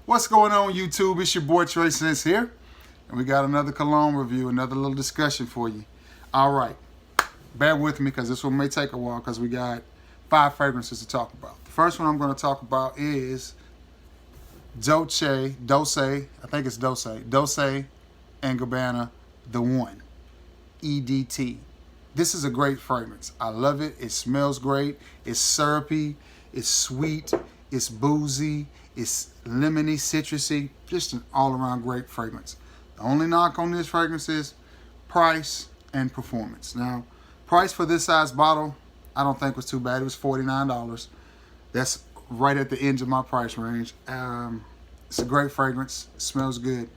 What's going on, YouTube? It's your boy Trey Sense here, and we got another cologne review, another little discussion for you. All right, bear with me because this one may take a while because we got 5 fragrances to talk about. The first one I'm going to talk about is Dolce and Gabbana the One, EDT. This is a great fragrance. I love it. It smells great. It's syrupy. It's sweet. It's boozy. It's lemony, citrusy. Just an all-around great fragrance. The only knock on this fragrance is price and performance. Now, price for this size bottle, I don't think was too bad. It was $49. That's right at the edge of my price range. It's a great fragrance. It smells good.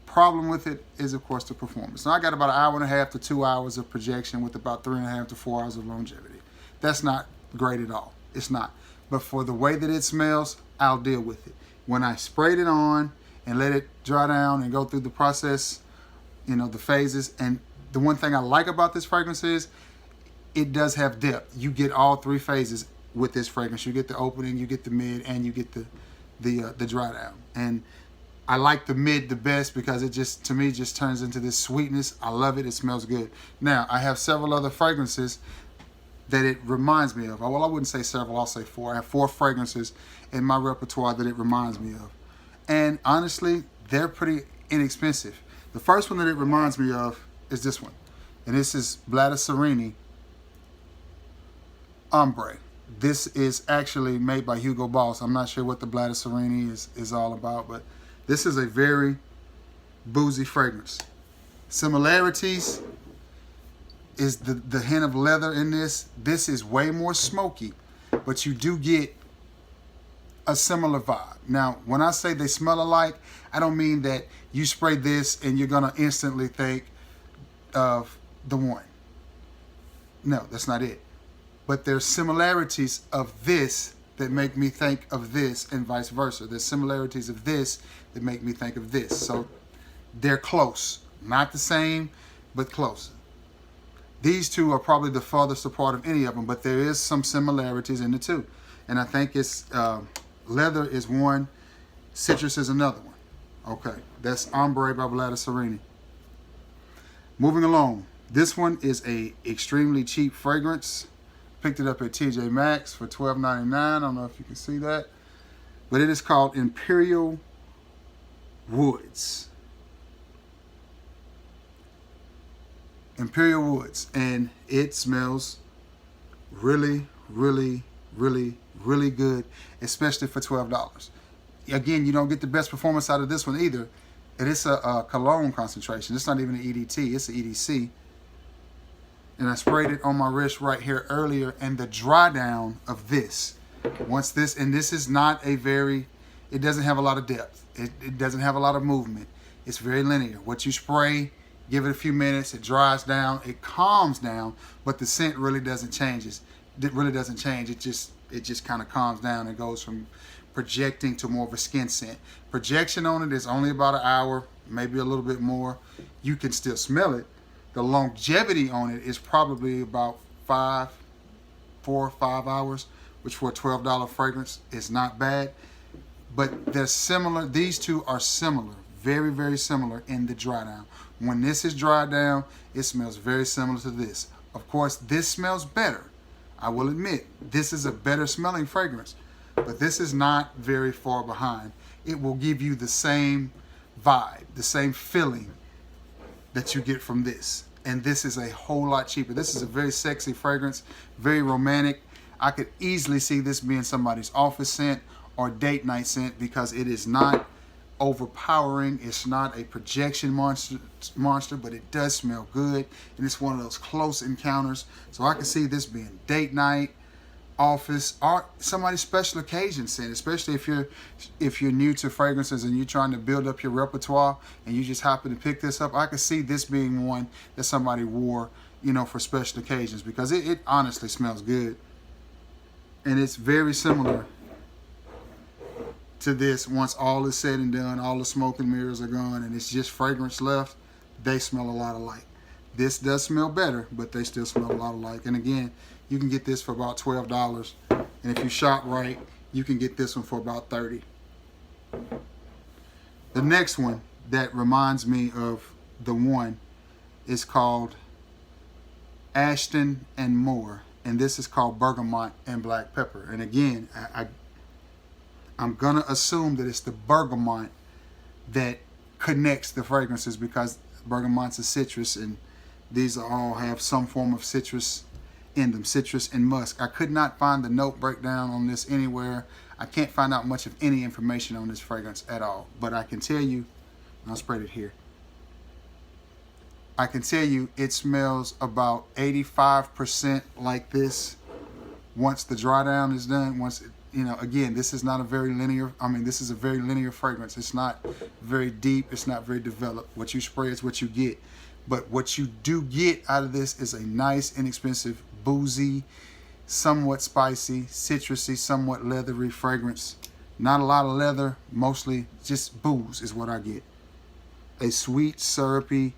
Problem with it is, of course, the performance. Now, I got about 1.5 hours to 2 hours of projection with about 3.5 to 4 hours of longevity. That's not great at all. It's not. But for the way that it smells, I'll deal with it. When I sprayed it on and let it dry down and go through the process, the phases, and the one thing I like about this fragrance is it does have depth. You get all 3 phases with this fragrance. You get the opening, you get the mid, and you get the dry down. And I like the mid the best because it just, to me, just turns into this sweetness. I love it. It smells good. Now, I have several other fragrances that it reminds me of. Well, I wouldn't say several, I'll say 4. I have 4 fragrances in my repertoire that it reminds me of. And honestly, they're pretty inexpensive. The first one that it reminds me of is this one. And this is Serenity Ombre. This is actually made by Hugo Boss. I'm not sure what the Serenity is all about, but this is a very boozy fragrance. Similarities is the hint of leather in this. This is way more smoky, but you do get a similar vibe. Now, when I say they smell alike, I don't mean that you spray this and you're gonna instantly think of the one. No, that's not it. But there's similarities of this that make me think of this and vice versa. There's similarities of this that make me think of this. So they're close. Not the same, but close. These two are probably the farthest apart of any of them, but there is some similarities in the two. And I think it's leather is one, citrus is another one. Okay, that's Ombre by Serenity. Moving along, this one is a extremely cheap fragrance. Picked it up at TJ Maxx for $12.99. I don't know if you can see that, but it is called Imperial Woods. Imperial Woods, and it smells really, really, really, really good, especially for $12. Again, you don't get the best performance out of this one either. And it's a cologne concentration. It's not even an EDT, it's an EDC. And I sprayed it on my wrist right here earlier, and the dry down of this, this is not a very, it doesn't have a lot of depth. It doesn't have a lot of movement. It's very linear. What you spray, give it a few minutes, it dries down, it calms down, but the scent really doesn't change. It really doesn't change. It just kind of calms down and goes from projecting to more of a skin scent. Projection on it is only about 1 hour, maybe a little bit more. You can still smell it. The longevity on it is probably about 4 or 5 hours, which for a $12 fragrance is not bad. But they're similar. These two are similar, very, very similar in the dry down. When this is dried down, it smells very similar to this. Of course, this smells better. I will admit, this is a better smelling fragrance, but this is not very far behind. It will give you the same vibe, the same feeling that you get from this. And this is a whole lot cheaper. This is a very sexy fragrance, very romantic. I could easily see this being somebody's office scent or date night scent because it is not overpowering. It's not a projection monster, but it does smell good, and it's one of those close encounters. So I can see this being date night, office, or somebody's special occasion scent, especially if you're new to fragrances and you're trying to build up your repertoire and you just happen to pick this up. I could see this being one that somebody wore, for special occasions, because it honestly smells good, and it's very similar to this. Once all is said and done, all the smoke and mirrors are gone, and it's just fragrance left, they smell a lot alike. This does smell better, but they still smell a lot alike. And again, you can get this for about $12. And if you shop right, you can get this one for about $30. The next one that reminds me of the one is called Ashton and More, and this is called Bergamot and Black Pepper. And again, I'm gonna assume that it's the bergamot that connects the fragrances, because bergamot's a citrus, and these all have some form of citrus in them, citrus and musk. I could not find the note breakdown on this anywhere. I can't find out much of any information on this fragrance at all, but I can tell you, and I'll spread it here, I can tell you it smells about 85% like this once the dry down is done. Once it, you know, again, this is not a very linear, this is a very linear fragrance. It's not very deep, it's not very developed. What you spray is what you get. But what you do get out of this is a nice, inexpensive, boozy, somewhat spicy, citrusy, somewhat leathery fragrance. Not a lot of leather, mostly just booze is what I get. A sweet, syrupy,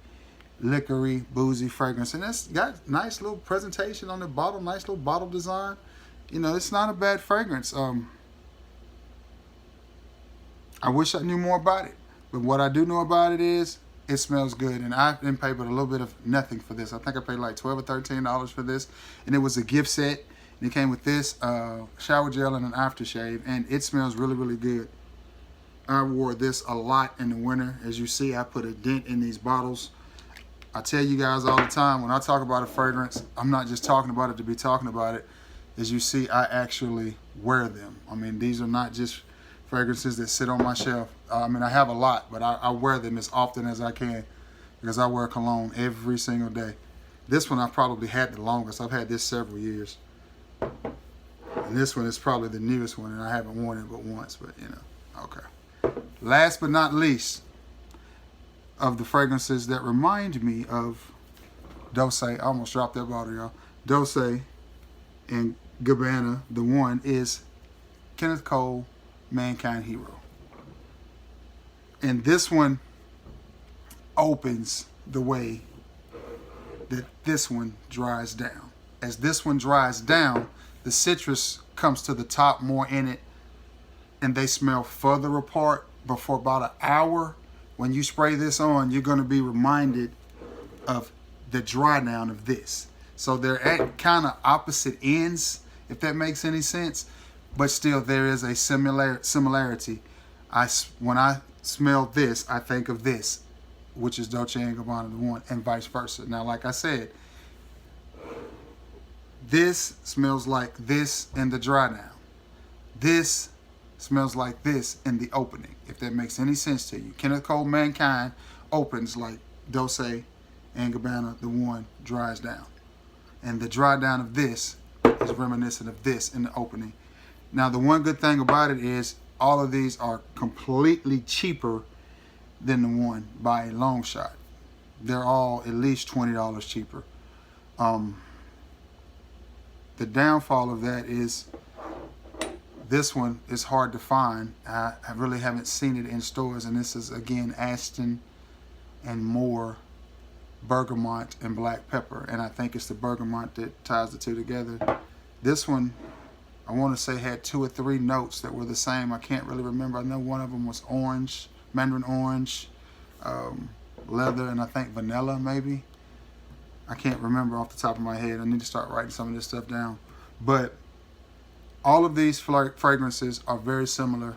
liquory, boozy fragrance. And it's got nice little presentation on the bottle, nice little bottle design. You know, it's not a bad fragrance. I wish I knew more about it. But what I do know about it is it smells good. And I didn't pay but a little bit of nothing for this. I think I paid like $12 or $13 for this. And it was a gift set. And it came with this shower gel and an aftershave. And it smells really, really good. I wore this a lot in the winter. As you see, I put a dent in these bottles. I tell you guys all the time, when I talk about a fragrance, I'm not just talking about it to be talking about it. As you see, I actually wear them. I mean, these are not just fragrances that sit on my shelf. I have a lot, but I wear them as often as I can, because I wear cologne every single day. This one I've probably had the longest. I've had this several years. And this one is probably the newest one, and I haven't worn it but once, but you know, okay. Last but not least, of the fragrances that remind me of Dolce, I almost dropped that bottle, y'all. Dolce and Gabbana the One is Kenneth Cole, Mankind Hero. And this one opens the way that this one dries down. As this one dries down, the citrus comes to the top more in it, and they smell further apart. But for about an hour, when you spray this on, you're going to be reminded of the dry down of this. So they're at kind of opposite ends, if that makes any sense. But still, there is a similarity. When I smell this, I think of this, which is Dolce & Gabbana the One, and vice versa. Now, like I said, this smells like this in the dry down. This smells like this in the opening, if that makes any sense to you. Kenneth Cole Mankind opens like Dolce & Gabbana the One dries down. And the dry down of this is reminiscent of this in the opening. Now, the one good thing about it is all of these are completely cheaper than the one by a long shot. They're all at least $20 cheaper. The downfall of that is this one is hard to find. I really haven't seen it in stores, and this is, again, Ashton and More, Bergamot and Black Pepper, and I think it's the bergamot that ties the two together. This one, I want to say, had 2 or 3 notes that were the same. I can't really remember. I know one of them was orange, mandarin orange, leather, and I think vanilla maybe. I can't remember off the top of my head. I need to start writing some of this stuff down. But all of these fragrances are very similar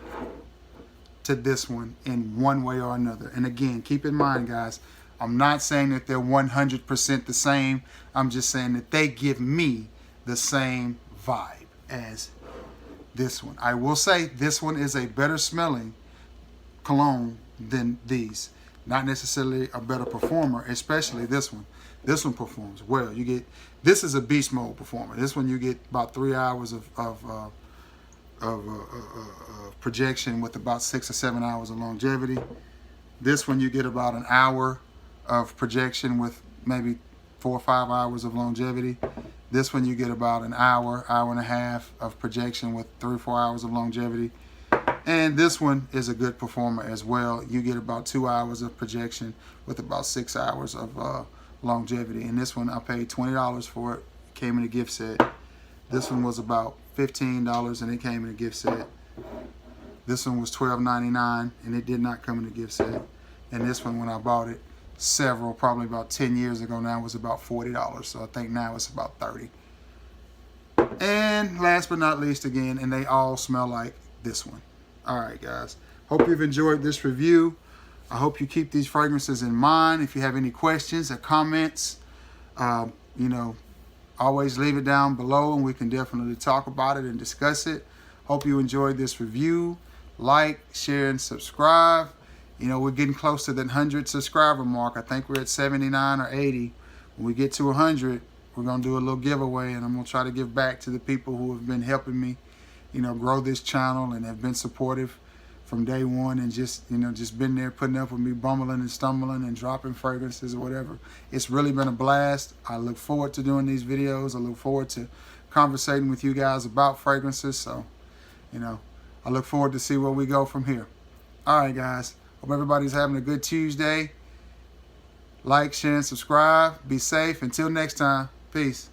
to this one in one way or another. And again, keep in mind, guys, I'm not saying that they're 100% the same. I'm just saying that they give me the same vibe as this one. I will say this one is a better smelling cologne than these. Not necessarily a better performer, especially this one. This one performs well. You get, this is a beast mode performer. This one you get about 3 hours of projection with about 6 or 7 hours of longevity. This one you get about an hour of projection with maybe 4 or 5 hours of longevity. This one you get about an hour, hour and a half of projection with 3 or 4 hours of longevity. And this one is a good performer as well. You get about 2 hours of projection with about 6 hours of longevity. And this one I paid $20 for it. Came in a gift set. This one was about $15 and it came in a gift set. This one was $12.99, and it did not come in the gift set. And this one, when I bought it probably about 10 years ago now, was about $40. So I think now it's about $30. And last but not least, again, and they all smell like this one. All right, guys. Hope you've enjoyed this review. I hope you keep these fragrances in mind. If you have any questions or comments, you know, always leave it down below, and we can definitely talk about it and discuss it. Hope you enjoyed this review. Like, share, and subscribe. You know, we're getting close to that 100 subscriber mark. I think we're at 79 or 80. When we get to 100, we're going to do a little giveaway, and I'm going to try to give back to the people who have been helping me, you know, grow this channel and have been supportive from day one, and just, you know, just been there putting up with me bumbling and stumbling and dropping fragrances or whatever. It's really been a blast. I look forward to doing these videos. I look forward to conversating with you guys about fragrances. So, you know, I look forward to see where we go from here. All right, guys. Hope everybody's having a good Tuesday. Like, share, and subscribe. Be safe. Until next time. Peace.